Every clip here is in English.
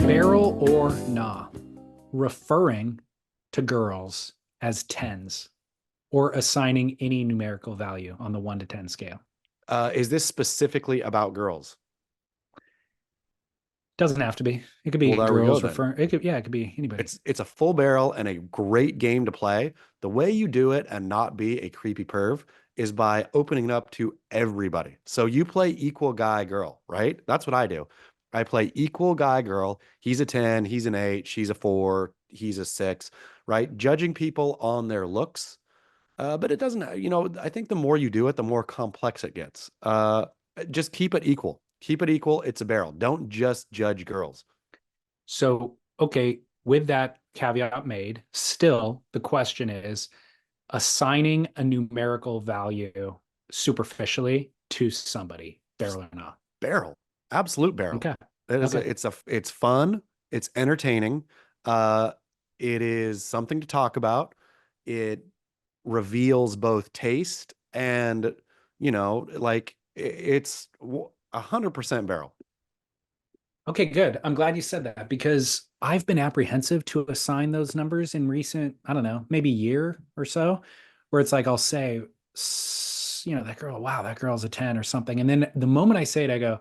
Barrel or nah, referring to girls as tens or assigning any numerical value on the 1 to 10 scale. Is this specifically about girls? Doesn't have to be. It could Well, be there we go girls then. referring. It could, yeah, it could be anybody. It's a full barrel and a great game to play. The way you do it and not be a creepy perv is by opening it up to everybody. So you play equal guy girl, right? That's what I do. I play equal guy girl. He's a 10, he's an 8, she's a 4, he's a 6, right? Judging people on their looks. But it doesn't, I think the more you do it, the more complex it gets. Just keep it equal. Keep it equal. It's a barrel. Don't just judge girls. So, okay, with that caveat made, still the question is assigning a numerical value superficially to somebody, barrel or not. Barrel. Absolute barrel. Okay. It is Okay. it's fun, it's entertaining. Uh it is something to talk about. It reveals both taste and, it's 100% barrel. Okay, good. I'm glad you said that because I've been apprehensive to assign those numbers in recent, I don't know, maybe year or so, where it's like I'll say, that girl, wow, that girl's a 10 or something. And then the moment I say it, I go,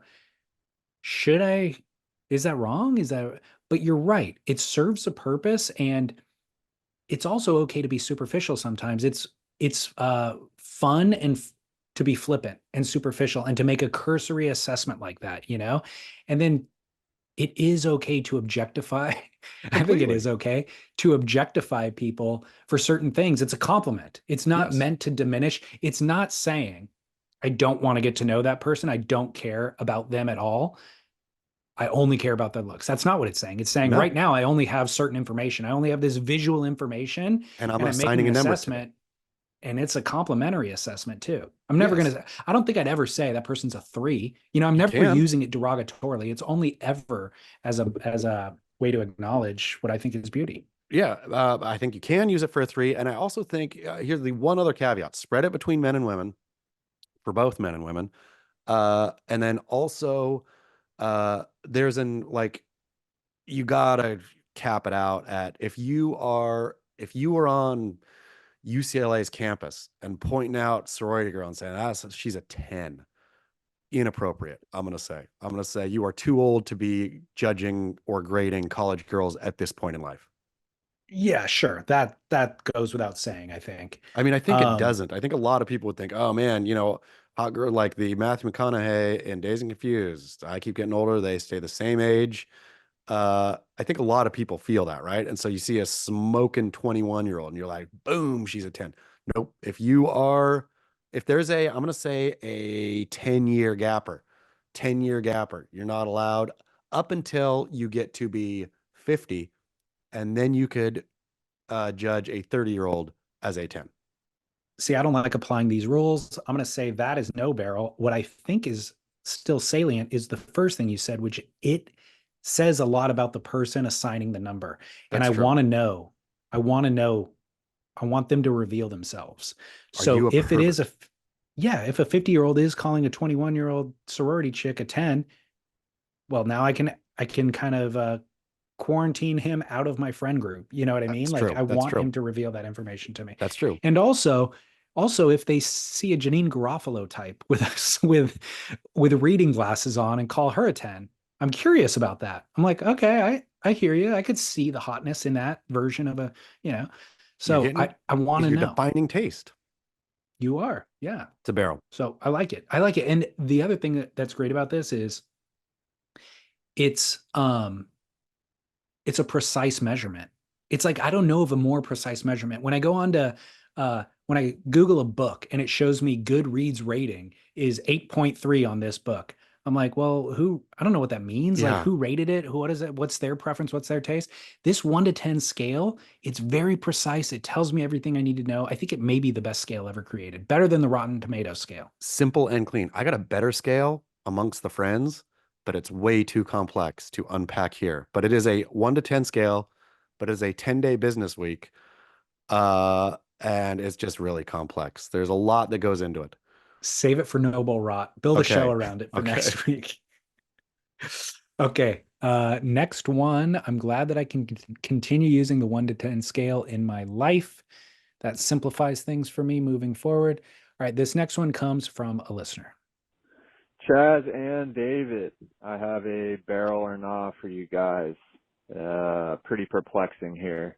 should I, is that wrong? But you're right. It serves a purpose and it's also okay to be superficial sometimes. It's fun and to be flippant and superficial and to make a cursory assessment like that. And then it is okay to objectify. I think it Completely. is okay to objectify people for certain things. It's a compliment. It's not Yes. meant to diminish. It's not saying, I don't want to get to know that person. I don't care about them at all. I only care about their looks. That's not what it's saying. It's saying right No. now, I only have certain information. I only have this visual information And I'm and I'm making assigning an a number to it. assessment and it's a complimentary assessment too. I'm never going Yes. to, I don't think I'd ever say that person's a 3. I'm You never can. using it derogatorily. It's only ever as a way to acknowledge what I think is beauty. Yeah, I think you can use it for a 3. And I also think here's the one other caveat: spread it between men and women, for both men and women. And then also, there's an like you gotta cap it out at if you are on UCLA's campus and pointing out sorority girl and saying, she's a 10. Inappropriate. I'm gonna say you are too old to be judging or grading college girls at this point in life. Yeah, sure. That goes without saying, I think. I mean, I think it Um, doesn't. I think a lot of people would think, oh man, hot girl like the Matthew McConaughey in Dazed and Confused. I keep getting older, they stay the same age. I think a lot of people feel that, right? And so you see a smoking 21-year-old and you're like, boom, she's a 10. Nope. If there's I'm gonna say a 10-year gapper, 10-year gapper, you're not allowed up until you get to be 50, and then you could judge a 30-year-old as a 10. See, I don't like applying these rules. I'm going to say that is no barrel. What I think is still salient is the first thing you said, which it says a lot about the person assigning the number. And That's true. I want to know, I want them to reveal themselves. Are you So a if it is pervert? yeah, if a 50-year-old is calling a 21-year-old sorority chick a 10, well, now I can kind of quarantine him out of my friend group. You know what I mean? That's Like true. I That's want true. him to reveal that information to me. That's true. And also if they see a Janine Garofalo type with with reading glasses on and call her a 10, I'm curious about that. I'm like, okay, I hear you. I could see the hotness in that version of a, you know. You're So getting I want to you're know. defining taste. You are. Yeah. It's a barrel. So I like it. I like it. And the other thing that's great about this is it's um it's a precise measurement. It's like I don't know of a more precise measurement. When I Google a book and it shows me Goodreads rating is 8.3 on this book. I'm like, well, I don't know what that means. Like, Yeah. who rated it? What is it? What's their preference? What's their taste? This 1 to 10 scale, it's very precise. It tells me everything I need to know. I think it may be the best scale ever created, better than the Rotten Tomato scale. Simple and clean. I got a better scale amongst the friends, but it's way too complex to unpack here. But it is a 1 to 10 scale, but it's a 10-day business week. And it's just really complex. There's a lot that goes into it. Save it for Noble Rot. Build a show Okay. around it for Okay. next week. Okay. Next one, I'm glad that I can continue using the 1 to 10 scale in my life. That simplifies things for me moving forward. All right, this next one comes from a listener. Chaz and David, I have a barrel or nah for you guys. Pretty perplexing here.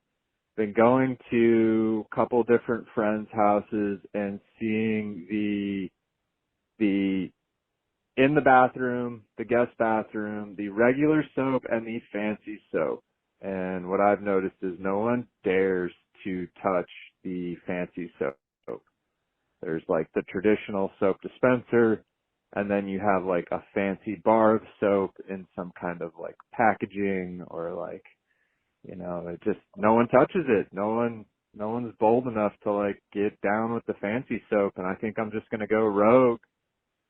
Been going to a couple different friends' houses and seeing the in the bathroom, the guest bathroom, the regular soap and the fancy soap. And what I've noticed is no one dares to touch the fancy soap. There's like the traditional soap dispenser, and then you have like a fancy bar of soap in some kind of like packaging, or like, it just, no one touches it. No one's bold enough to like get down with the fancy soap. And I think I'm just going to go rogue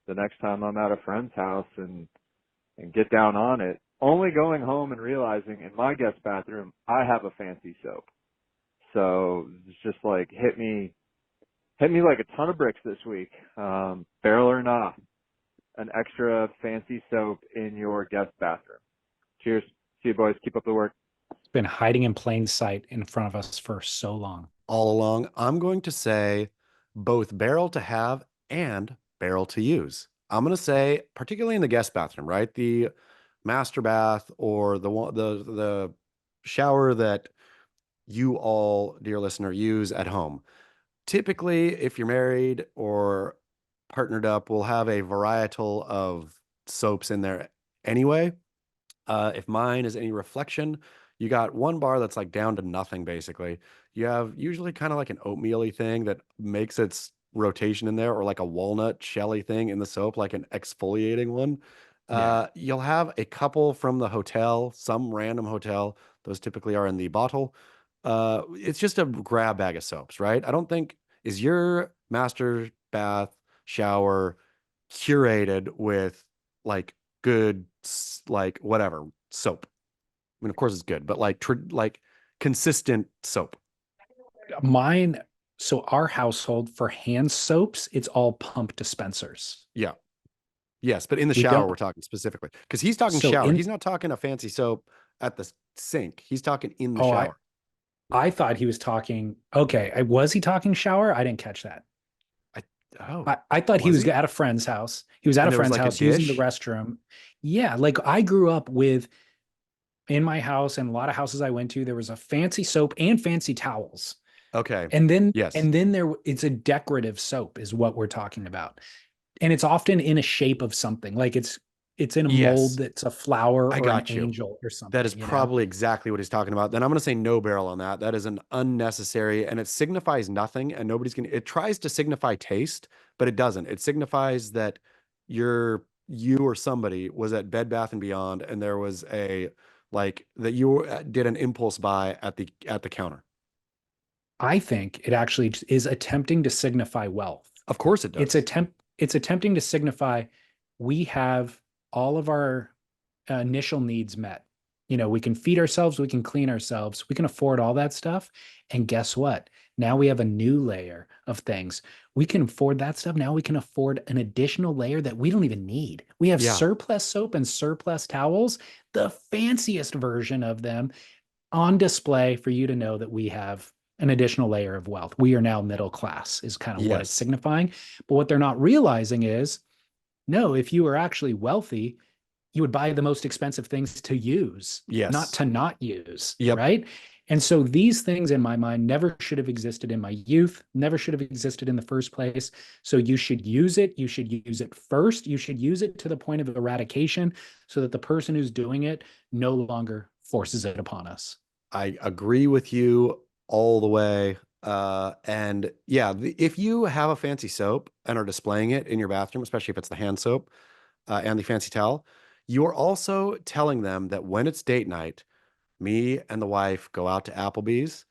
the next time I'm at a friend's house and get down on it. Only going home and realizing in my guest bathroom, I have a fancy soap. So it's just like hit me like a ton of bricks this week. Barrel or not, an extra fancy soap in your guest bathroom. Cheers. See you, boys. Keep up the work. It's been hiding in plain sight in front of us for so long. All along, I'm going to say both barrel to have and barrel to use. I'm going to say, particularly in the guest bathroom, right? The master bath, or the shower that you all, dear listener, use at home. Typically, if you're married or partnered up, we'll have a varietal of soaps in there anyway. If mine is any reflection, you got one bar that's like down to nothing, basically. You have usually kind of like an oatmeal-y thing that makes its rotation in there, or like a walnut shelly thing in the soap, like an exfoliating one. Yeah. You'll have a couple from the hotel, some random hotel. Those typically are in the bottle. It's just a grab bag of soaps, right? I don't think, is your master bath shower curated with like good, like whatever soap? I mean, of course it's good, but like consistent soap. Mine, so our household for hand soaps, it's all pump dispensers. Yeah. Yes, but in the We shower, don't. we're talking specifically, because he's talking So shower. in, He's not talking a fancy soap at the sink. He's talking in the oh, shower. I thought he was talking. Okay. Was he talking shower? I didn't catch that. I, oh, I thought he was was he? at a friend's house. He was at And a there was friend's like a house using the dish. restroom. Yeah. Like I grew up with in my house and a lot of houses I went to, there was a fancy soap and fancy towels. Okay. And then, Yes. and then there, it's a decorative soap is what we're talking about. And it's often in a shape of something like it's in a mold Yes. that's a flower I or an got you. angel or That is something. probably exactly what he's talking about. Then I'm going to say no barrel on that. That is an unnecessary, and it signifies nothing, and nobody's going to, it tries to signify taste, but it doesn't. It signifies that you or somebody was at Bed Bath and Beyond, and there was a, like, that you did an impulse buy at the counter. I think it actually is attempting to signify wealth. Of course it does. It's attempting to signify we have all of our initial needs met. We can feed ourselves, we can clean ourselves, we can afford all that stuff. And guess what? Now we have a new layer of things. We can afford that stuff. Now we can afford an additional layer that we don't even need. We have Yeah. surplus soap and surplus towels, the fanciest version of them on display for you to know that we have an additional layer of wealth. We are now middle class, is kind of what it's Yes. signifying. But what they're not realizing is no, if you were actually wealthy, you would buy the most expensive things to use, not Yes. to not use, Yep. right? And so these things in my mind never should have existed in my youth, never should have existed in the first place. So you should use it. You should use it first. You should use it to the point of eradication so that the person who's doing it no longer forces it upon us. I agree with you all the way. And yeah, if you have a fancy soap and are displaying it in your bathroom, especially if it's the hand soap and the fancy towel, you're also telling them that when it's date night, me and the wife go out to Applebee's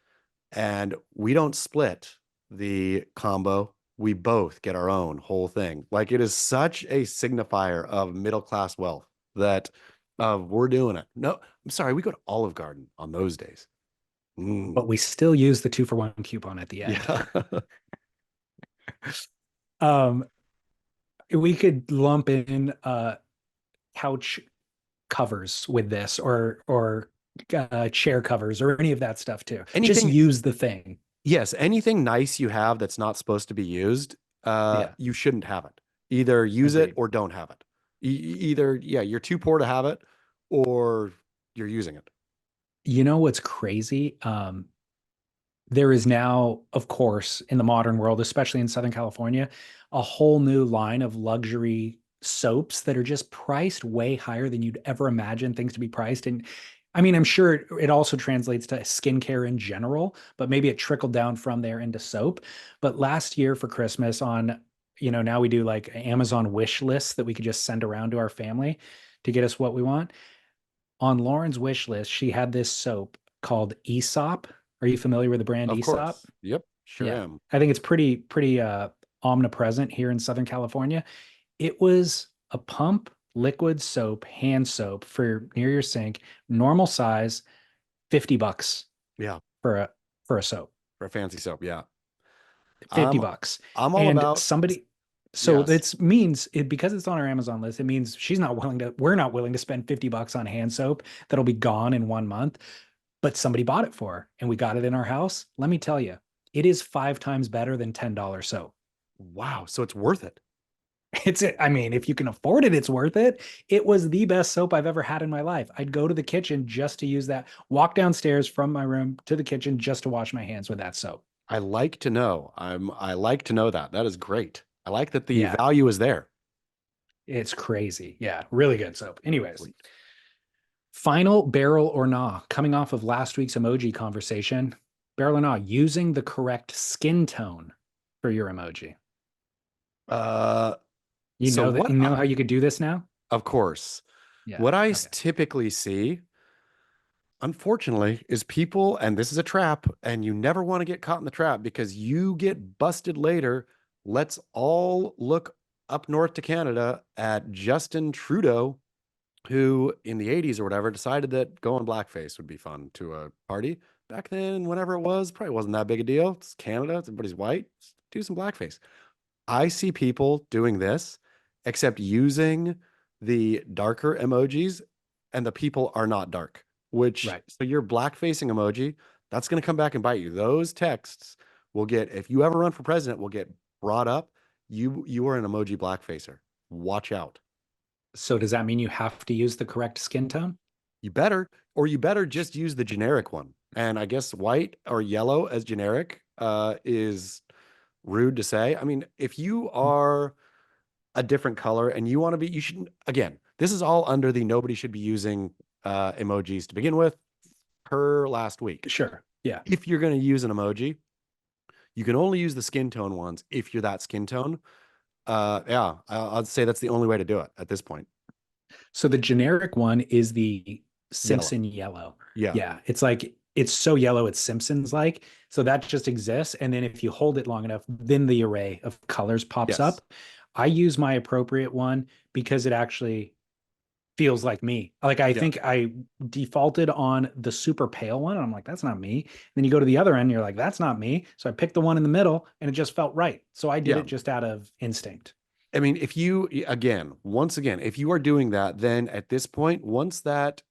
and we don't split the combo. We both get our own whole thing. Like, it is such a signifier of middle class wealth that we're doing it. No, I'm sorry, we go to Olive Garden on those days. But we still use the 2-for-1 coupon at the end. Yeah. um, we could lump in couch covers with this, or chair covers or any of that stuff too. Just Anything, use the thing. yes, anything nice you have that's not supposed to be used, Yeah, you shouldn't have it. Either use it agreed. or don't have it. Either, yeah, you're too poor to have it, or you're using it. You know what's crazy? There is now, of course, in the modern world, especially in Southern California, a whole new line of luxury soaps that are just priced way higher than you'd ever imagine things to be priced. And I mean, I'm sure it also translates to skincare in general, but maybe it trickled down from there into soap. But last year for Christmas on, now we do like Amazon wish lists that we could just send around to our family to get us what we want. On Lauren's wish list, she had this soap called Aesop. Are you familiar with the brand Of Aesop? course. Yep, sure Yeah. am. I think it's pretty omnipresent here in Southern California. It was a pump liquid soap, hand soap for near your sink, normal size, $50 Yeah, for a soap. for a fancy soap. Yeah. 50 I'm bucks. I'm all And about, somebody, so yes. that means it, because it's on our Amazon list, it means we're not willing to spend $50 on hand soap that'll be gone in 1 month, but somebody bought it for her and we got it in our house. Let me tell you, it is 5 times better than $10 soap. Wow, so it's worth it. I mean, if you can afford it, it's worth it. It was the best soap I've ever had in my life. I'd go to the kitchen just to use that, walk downstairs from my room to the kitchen just to wash my hands with that soap. I like to know. I like to know that. That is great. I like that the Yeah, value is there. it's crazy. Yeah, really good soap. Anyways, final barrel or nah, coming off of last week's emoji conversation, barrel or nah, using the correct skin tone for your emoji. Uh, You so know that, what? you know how you could do this now? Of course, Yeah. what I Okay. typically see, unfortunately, is people, and this is a trap, and you never want to get caught in the trap because you get busted later. Let's all look up north to Canada at Justin Trudeau, who in the 80s or whatever decided that going blackface would be fun to a party. Back then, whenever it was, probably wasn't that big a deal. It's Canada, everybody's white. Let's do some blackface. I see people doing this, except using the darker emojis, and the people are not dark, which, Right. so your black facing emoji, that's going to come back and bite you. Those texts will get, if you ever run for president, will get brought up. You are an emoji blackfacer. Watch out. So does that mean you have to use the correct skin tone? You better, or you better just use the generic one. And I guess white or yellow as generic is rude to say. I mean, if you are a different color and you want to be, you shouldn't, again, this is all under the nobody should be using emojis to begin with per last week. Sure. Yeah. If you're going to use an emoji, you can only use the skin tone ones if you're that skin tone. Yeah, I'd say that's the only way to do it at this point. So the generic one is the Yellow. Simpson yellow. Yeah. Yeah. It's like, it's so yellow, it's Simpsons like. So that just exists. And then if you hold it long enough, then the array of colors pops Yes. up. I use my appropriate one because it actually feels like me. Like I think I defaulted on the super pale one. And I'm like, that's not me. Then you go to the other end, and you're like, that's not me. So I picked the one in the middle and it just felt right. So I did it just out of instinct. I mean, if you, once again, if you are doing that, then at this point, once that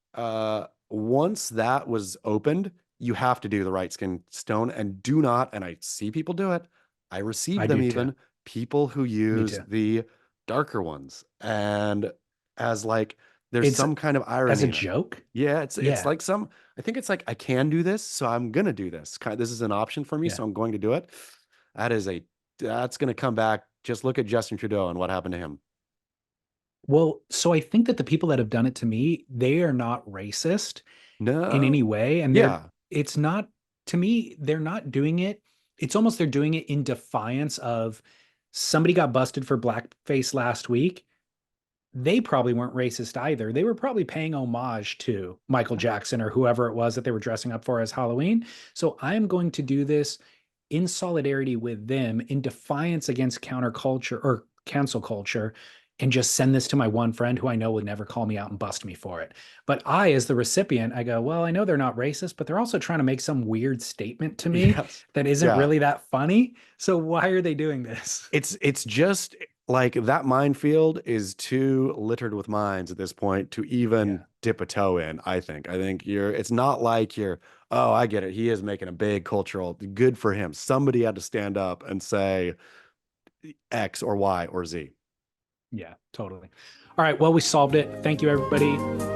was opened, you have to do the right skin tone, and do not, and I see people do it. I receive them even, too. people who use the darker ones, and as like, there's some kind of irony as a in it. joke. Yeah, it's like some, I think it's like, I can do this, so I'm gonna do this. This is an option for me, so I'm going to do it. That's gonna come back. Just look at Justin Trudeau and what happened to him. Well, so I think that the people that have done it to me, they are not racist No. in any way. And Yeah. it's not, to me, they're not doing it. It's almost they're doing it in defiance of somebody got busted for blackface last week. They probably weren't racist either. They were probably paying homage to Michael Jackson or whoever it was that they were dressing up for as Halloween. So I'm going to do this in solidarity with them, in defiance against counterculture or cancel culture, and just send this to my one friend who I know would never call me out and bust me for it. But I, as the recipient, I go, well, I know they're not racist, but they're also trying to make some weird statement to me that isn't really that funny. So why are they doing this? It's just, like that minefield is too littered with mines at this point to even Yeah. dip a toe in. I think it's not like oh, I get it, he is making a big cultural, good for him. Somebody had to stand up and say X or Y or Z. Yeah, totally. All right. Well, we solved it. Thank you, everybody.